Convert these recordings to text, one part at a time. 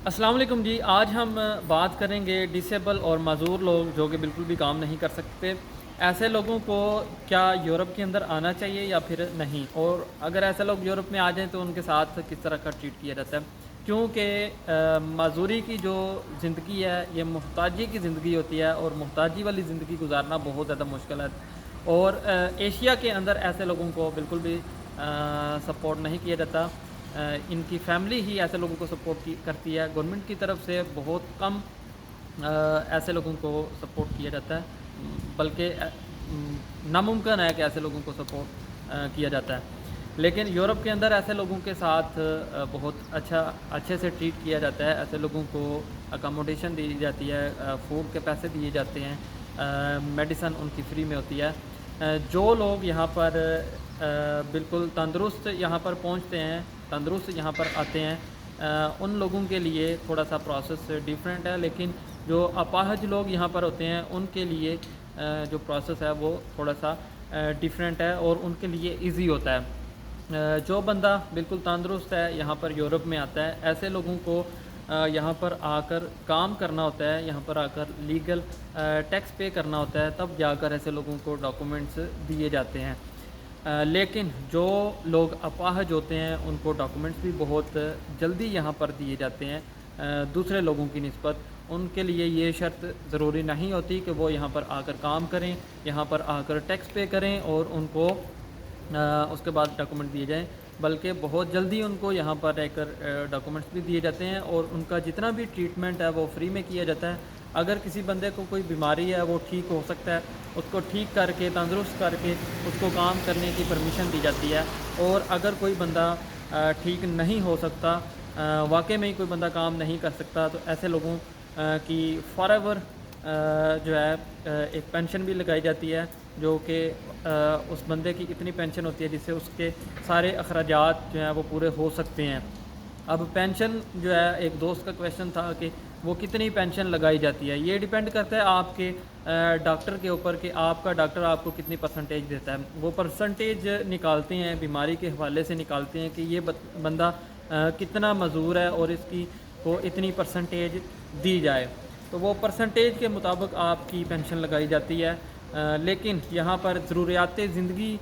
السلام علیکم جی، آج ہم بات کریں گے ڈسیبل اور معذور لوگ جو کہ بالکل بھی کام نہیں کر سکتے، ایسے لوگوں کو کیا یورپ کے اندر آنا چاہیے یا پھر نہیں، اور اگر ایسے لوگ یورپ میں آ جائیں تو ان کے ساتھ کس طرح کا ٹریٹ کیا جاتا ہے، کیونکہ معذوری کی جو زندگی ہے یہ محتاجی کی زندگی ہوتی ہے، اور محتاجی والی زندگی گزارنا بہت زیادہ مشکل ہے، اور ایشیا کے اندر ایسے لوگوں کو بالکل بھی سپورٹ نہیں کیا جاتا۔ ان کی فیملی ہی ایسے لوگوں کو سپورٹ کرتی ہے، گورنمنٹ کی طرف سے بہت کم ایسے لوگوں کو سپورٹ کیا جاتا ہے، بلکہ ناممکن ہے کہ ایسے لوگوں کو سپورٹ کیا جاتا ہے۔ لیکن یورپ کے اندر ایسے لوگوں کے ساتھ بہت اچھے سے ٹریٹ کیا جاتا ہے، ایسے لوگوں کو اکاموڈیشن دی جاتی ہے، فوڈ کے پیسے دیے جاتے ہیں، میڈیسن ان کی فری میں ہوتی ہے۔ جو لوگ یہاں پر بالکل تندرست یہاں پر پہنچتے ہیں، تندرست یہاں پر آتے ہیں، ان لوگوں کے لیے تھوڑا سا پروسیس ڈیفرنٹ ہے، لیکن جو اپاہج لوگ یہاں پر ہوتے ہیں ان کے لیے جو پروسیس ہے وہ تھوڑا سا ڈیفرنٹ ہے اور ان کے لیے ایزی ہوتا ہے۔ جو بندہ بالکل تندرست ہے یہاں پر یورپ میں آتا ہے، ایسے لوگوں کو یہاں پر آ کر کام کرنا ہوتا ہے، یہاں پر آ کر لیگل ٹیکس پے کرنا ہوتا ہے، تب جا کر ایسے لوگوں کو ڈاکومنٹس دیے جاتے ہیں۔ لیکن جو لوگ اپاہج ہوتے ہیں ان کو ڈاکومنٹس بھی بہت جلدی یہاں پر دیے جاتے ہیں دوسرے لوگوں کی نسبت۔ ان کے لیے یہ شرط ضروری نہیں ہوتی کہ وہ یہاں پر آ کر کام کریں، یہاں پر آ کر ٹیکس پے کریں اور ان کو اس کے بعد ڈاکومنٹ دیے جائیں، بلکہ بہت جلدی ان کو یہاں پر رہ کر ڈاکومنٹس بھی دیے جاتے ہیں، اور ان کا جتنا بھی ٹریٹمنٹ ہے وہ فری میں کیا جاتا ہے۔ اگر کسی بندے کو کوئی بیماری ہے وہ ٹھیک ہو سکتا ہے، اس کو ٹھیک کر کے تندرست کر کے اس کو کام کرنے کی پرمیشن دی جاتی ہے، اور اگر کوئی بندہ ٹھیک نہیں ہو سکتا، واقعی میں ہی کوئی بندہ کام نہیں کر سکتا، تو ایسے لوگوں کی فار ایور جو ہے ایک پینشن بھی لگائی جاتی ہے، جو کہ اس بندے کی اتنی پینشن ہوتی ہے جس سے اس کے سارے اخراجات جو ہیں وہ پورے ہو سکتے ہیں۔ اب پینشن جو ہے ایک دوست کا کویشچن تھا کہ وہ کتنی پینشن لگائی جاتی ہے، یہ ڈیپینڈ کرتا ہے آپ کے ڈاکٹر کے اوپر کہ آپ کا ڈاکٹر آپ کو کتنی پرسنٹیج دیتا ہے۔ وہ پرسنٹیج نکالتے ہیں، بیماری کے حوالے سے نکالتے ہیں کہ یہ بندہ کتنا معذور ہے اور اس کی کو اتنی پرسنٹیج دی جائے، تو وہ پرسنٹیج کے مطابق آپ کی پینشن لگائی جاتی ہے۔ لیکن یہاں پر ضروریات زندگی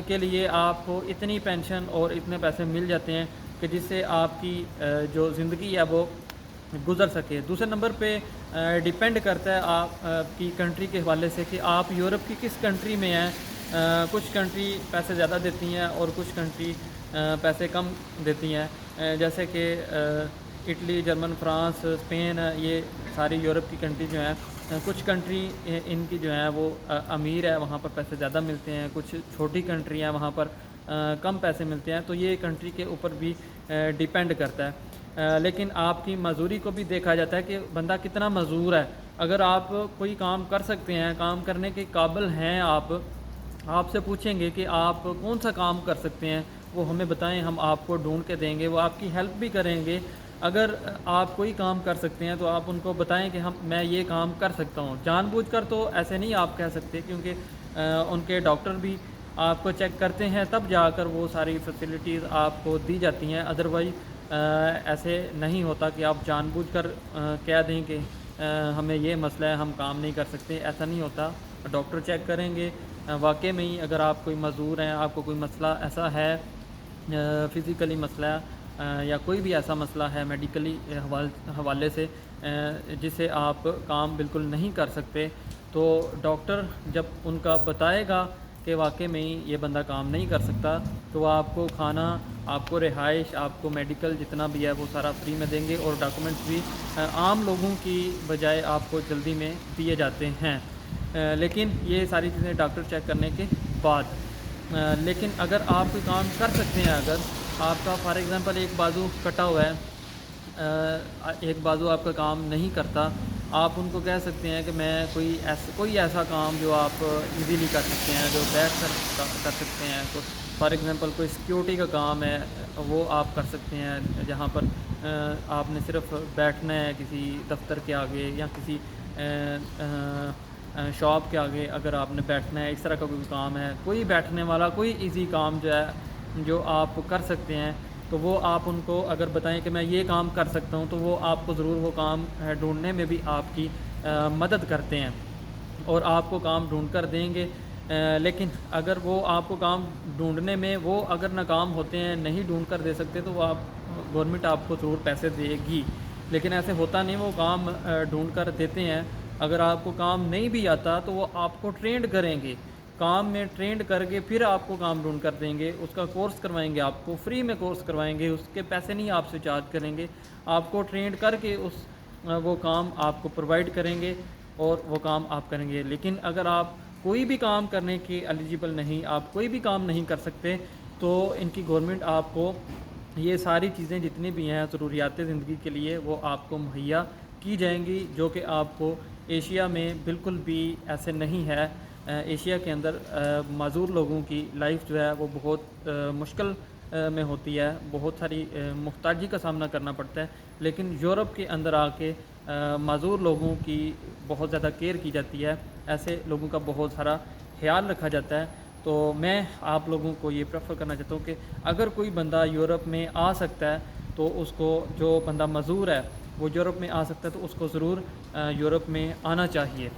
کے لیے آپ کو اتنی پینشن اور اتنے پیسے مل جاتے ہیں کہ جس سے آپ کی جو زندگی ہے وہ گزر سکے۔ دوسرے نمبر پہ ڈیپینڈ کرتا ہے آپ کی کنٹری کے حوالے سے کہ آپ یورپ کی کس کنٹری میں ہیں۔ کچھ کنٹری پیسے زیادہ دیتی ہیں اور کچھ کنٹری پیسے کم دیتی ہیں، جیسے کہ اٹلی، جرمن، فرانس، اسپین، یہ ساری یورپ کی کنٹری جو ہیں، کچھ کنٹری ان کی جو ہیں وہ امیر ہے، وہاں پر پیسے زیادہ ملتے ہیں، کچھ چھوٹی کنٹری ہیں وہاں پر کم پیسے ملتے ہیں، تو یہ کنٹری کے اوپر بھی ڈیپینڈ کرتا ہے۔ لیکن آپ کی معذوری کو بھی دیکھا جاتا ہے کہ بندہ کتنا معذور ہے۔ اگر آپ کوئی کام کر سکتے ہیں، کام کرنے کے قابل ہیں، آپ سے پوچھیں گے کہ آپ کون سا کام کر سکتے ہیں، وہ ہمیں بتائیں، ہم آپ کو ڈھونڈ کے دیں گے، وہ آپ کی ہیلپ بھی کریں گے۔ اگر آپ کوئی کام کر سکتے ہیں تو آپ ان کو بتائیں کہ میں یہ کام کر سکتا ہوں۔ جان بوجھ کر تو ایسے نہیں آپ کہہ سکتے، کیونکہ ان کے ڈاکٹر بھی آپ کو چیک کرتے ہیں، تب جا کر وہ ساری فیسلٹیز آپ کو دی جاتی ہیں۔ ادروائز ایسے نہیں ہوتا کہ آپ جان بوجھ کر کہہ دیں کہ ہمیں یہ مسئلہ ہے، ہم کام نہیں کر سکتے، ایسا نہیں ہوتا۔ ڈاکٹر چیک کریں گے، واقعی میں ہی اگر آپ کوئی معذور ہیں، آپ کو کوئی مسئلہ ایسا ہے، فزیکلی مسئلہ یا کوئی بھی ایسا مسئلہ ہے میڈیکلی حوالے سے جس سے آپ کام بالکل نہیں کر سکتے، تو ڈاکٹر جب ان کا بتائے گا کہ واقعی میں ہی یہ بندہ کام نہیں کر سکتا، تو آپ کو کھانا، آپ کو رہائش، آپ کو میڈیکل جتنا بھی ہے وہ سارا فری میں دیں گے، اور ڈاکومنٹس بھی عام لوگوں کی بجائے آپ کو جلدی میں دیے جاتے ہیں۔ لیکن یہ ساری چیزیں ڈاکٹر چیک کرنے کے بعد۔ لیکن اگر آپ کوئی کام کر سکتے ہیں، اگر آپ کا فار ایگزامپل ایک بازو کٹا ہوا ہے، ایک بازو آپ کا کام نہیں کرتا، آپ ان کو کہہ سکتے ہیں کہ میں کوئی ایسا کام جو آپ ایزیلی کر سکتے ہیں، جو بیٹھ کر سکتے ہیں، تو فار ایگزامپل کوئی سیکیورٹی کا کام ہے وہ آپ کر سکتے ہیں، جہاں پر آپ نے صرف بیٹھنا ہے کسی دفتر کے آگے یا کسی شاپ کے آگے، اگر آپ نے بیٹھنا ہے، اس طرح کا کوئی کام ہے، کوئی بیٹھنے والا کوئی ایزی کام جو ہے جو آپ کر سکتے ہیں، تو وہ آپ ان کو اگر بتائیں کہ میں یہ کام کر سکتا ہوں، تو وہ آپ کو ضرور وہ کام ڈھونڈنے میں بھی آپ کی مدد کرتے ہیں اور آپ کو کام ڈھونڈ کر دیں گے۔ لیکن اگر وہ آپ کو کام ڈھونڈنے میں وہ اگر ناکام ہوتے ہیں، نہیں ڈھونڈ کر دے سکتے، تو وہ گورنمنٹ آپ کو ضرور پیسے دے گی، لیکن ایسے ہوتا نہیں، وہ کام ڈھونڈ کر دیتے ہیں۔ اگر آپ کو کام نہیں بھی آتا تو وہ آپ کو ٹرینڈ کریں گے، کام میں ٹرینڈ کر کے پھر آپ کو کام ڈھونڈ کر دیں گے، اس کا کورس کروائیں گے، آپ کو فری میں کورس کروائیں گے، اس کے پیسے نہیں آپ سے چارج کریں گے، آپ کو ٹرینڈ کر کے وہ کام آپ کو پرووائڈ کریں گے اور وہ کام آپ کریں گے۔ لیکن اگر آپ کوئی بھی کام کرنے کے ایلیجیبل نہیں، آپ کوئی بھی کام نہیں کر سکتے، تو ان کی گورنمنٹ آپ کو یہ ساری چیزیں جتنی بھی ہیں ضروریات زندگی کے لیے وہ آپ کو مہیا کی جائیں گی، جو کہ آپ کو ایشیا میں بالکل بھی ایسے نہیں ہے۔ ایشیا کے اندر معذور لوگوں کی لائف جو ہے وہ بہت مشکل میں ہوتی ہے، بہت ساری محتاجی کا سامنا کرنا پڑتا ہے، لیکن یورپ کے اندر آ کے معذور لوگوں کی بہت زیادہ کیئر کی جاتی ہے، ایسے لوگوں کا بہت سارا خیال رکھا جاتا ہے۔ تو میں آپ لوگوں کو یہ پریفر کرنا چاہتا ہوں کہ اگر کوئی بندہ یورپ میں آ سکتا ہے تو اس کو، جو بندہ معذور ہے وہ یورپ میں آ سکتا ہے، تو اس کو ضرور یورپ میں آنا چاہیے۔